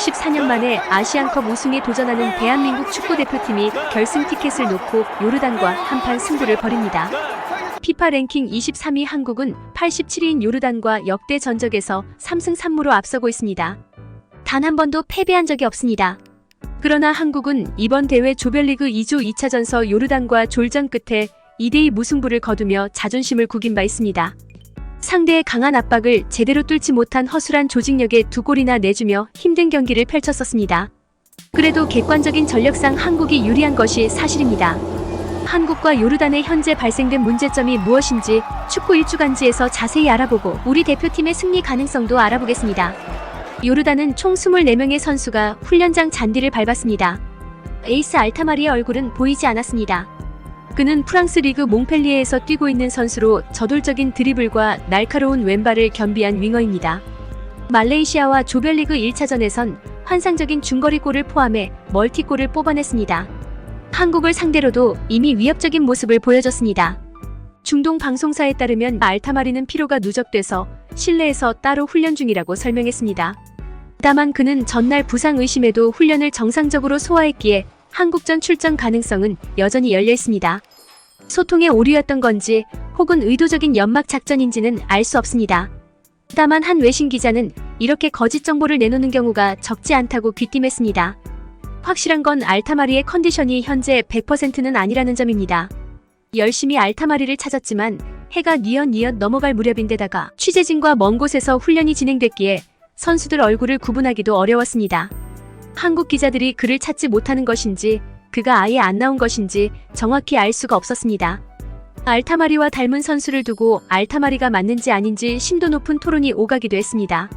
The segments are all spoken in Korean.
64년 만에 아시안컵 우승에 도전하는 대한민국 축구대표팀이 결승 티켓을 놓고 요르단과 한판 승부를 벌입니다. 피파 랭킹 23위 한국은 87위인 요르단과 역대 전적에서 3승 3무로 앞서고 있습니다. 단 한 번도 패배한 적이 없습니다. 그러나 한국은 이번 대회 조별리그 2조 2차전서 요르단과 졸전 끝에 2대2 무승부를 거두며 자존심을 구긴 바 있습니다. 상대의 강한 압박을 제대로 뚫지 못한 허술한 조직력에 2골이나 내주며 힘든 경기를 펼쳤었습니다. 그래도 객관적인 전력상 한국이 유리한 것이 사실입니다. 한국과 요르단의 현재 발생된 문제점이 무엇인지 축구 일주간지에서 자세히 알아보고 우리 대표팀의 승리 가능성도 알아보겠습니다. 요르단은 총 24명의 선수가 훈련장 잔디를 밟았습니다. 에이스 알타마리의 얼굴은 보이지 않았습니다. 그는 프랑스 리그 몽펠리에에서 뛰고 있는 선수로 저돌적인 드리블과 날카로운 왼발을 겸비한 윙어입니다. 말레이시아와 조별리그 1차전에선 환상적인 중거리골을 포함해 멀티골을 뽑아냈습니다. 한국을 상대로도 이미 위협적인 모습을 보여줬습니다. 중동 방송사에 따르면 알타마리는 피로가 누적돼서 실내에서 따로 훈련 중이라고 설명했습니다. 다만 그는 전날 부상 의심에도 훈련을 정상적으로 소화했기에 한국전 출전 가능성은 여전히 열려 있습니다. 소통의 오류였던 건지 혹은 의도적인 연막 작전인지는 알 수 없습니다. 다만 한 외신 기자는 이렇게 거짓 정보를 내놓는 경우가 적지 않다고 귀띔했습니다. 확실한 건 알타마리의 컨디션이 현재 100%는 아니라는 점입니다. 열심히 알타마리를 찾았지만 해가 뉘엿뉘엿 넘어갈 무렵인데다가 취재진과 먼 곳에서 훈련이 진행됐기에 선수들 얼굴을 구분하기도 어려웠습니다. 한국 기자들이 그를 찾지 못하는 것인지 그가 아예 안 나온 것인지 정확히 알 수가 없었습니다. 알타마리와 닮은 선수를 두고 알타마리가 맞는지 아닌지 심도 높은 토론이 오가기도 했습니다.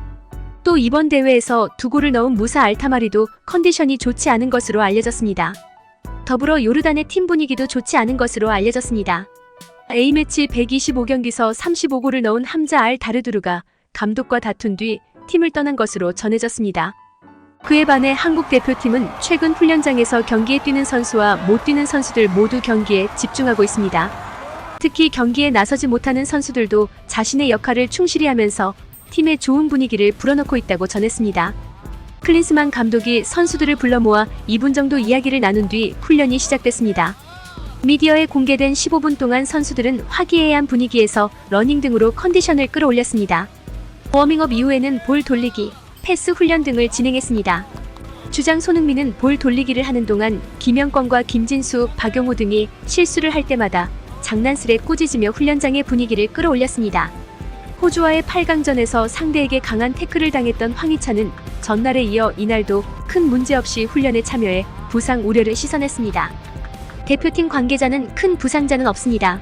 또 이번 대회에서 2골을 넣은 무사 알타마리도 컨디션이 좋지 않은 것으로 알려졌습니다. 더불어 요르단의 팀 분위기도 좋지 않은 것으로 알려졌습니다. A매치 125경기서 35골을 넣은 함자 알 다르두르가 감독과 다툰 뒤 팀을 떠난 것으로 전해졌습니다. 그에 반해 한국 대표팀은 최근 훈련장에서 경기에 뛰는 선수와 못 뛰는 선수들 모두 경기에 집중하고 있습니다. 특히 경기에 나서지 못하는 선수들도 자신의 역할을 충실히 하면서 팀의 좋은 분위기를 불어넣고 있다고 전했습니다. 클린스만 감독이 선수들을 불러 모아 2분 정도 이야기를 나눈 뒤 훈련이 시작됐습니다. 미디어에 공개된 15분 동안 선수들은 화기애애한 분위기에서 러닝 등으로 컨디션을 끌어올렸습니다. 워밍업 이후에는 볼 돌리기, 패스 훈련 등을 진행했습니다. 주장 손흥민은 볼 돌리기를 하는 동안 김영권과 김진수, 박용호 등이 실수를 할 때마다 장난스레 꾸짖으며 훈련장의 분위기를 끌어올렸습니다. 호주와의 8강전에서 상대에게 강한 태클을 당했던 황희찬은 전날에 이어 이날도 큰 문제 없이 훈련에 참여해 부상 우려를 시선했습니다. 대표팀 관계자는 큰 부상자는 없습니다.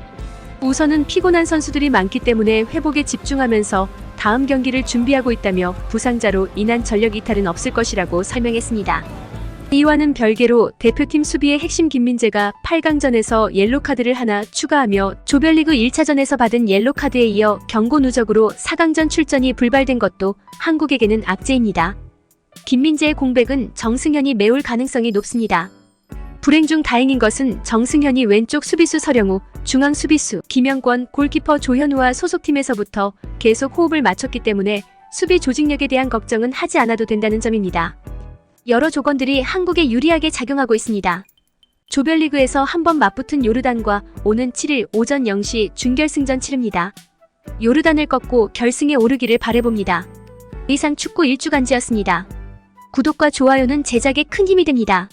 우선은 피곤한 선수들이 많기 때문에 회복에 집중하면서 다음 경기를 준비하고 있다며 부상자로 인한 전력 이탈은 없을 것이라고 설명했습니다. 이와는 별개로 대표팀 수비의 핵심 김민재가 8강전에서 옐로카드를 하나 추가하며 조별리그 1차전에서 받은 옐로카드에 이어 경고 누적으로 4강전 출전이 불발된 것도 한국에게는 악재입니다. 김민재의 공백은 정승현이 메울 가능성이 높습니다. 불행 중 다행인 것은 정승현이 왼쪽 수비수 서령우, 중앙 수비수 김영권, 골키퍼 조현우와 소속팀에서부터 계속 호흡을 맞췄기 때문에 수비 조직력에 대한 걱정은 하지 않아도 된다는 점입니다. 여러 조건들이 한국에 유리하게 작용하고 있습니다. 조별리그에서 한번 맞붙은 요르단과 오는 7일 오전 0시 준결승전 치릅니다. 요르단을 꺾고 결승에 오르기를 바라봅니다. 이상 축구 일주간지였습니다. 구독과 좋아요는 제작에 큰 힘이 됩니다.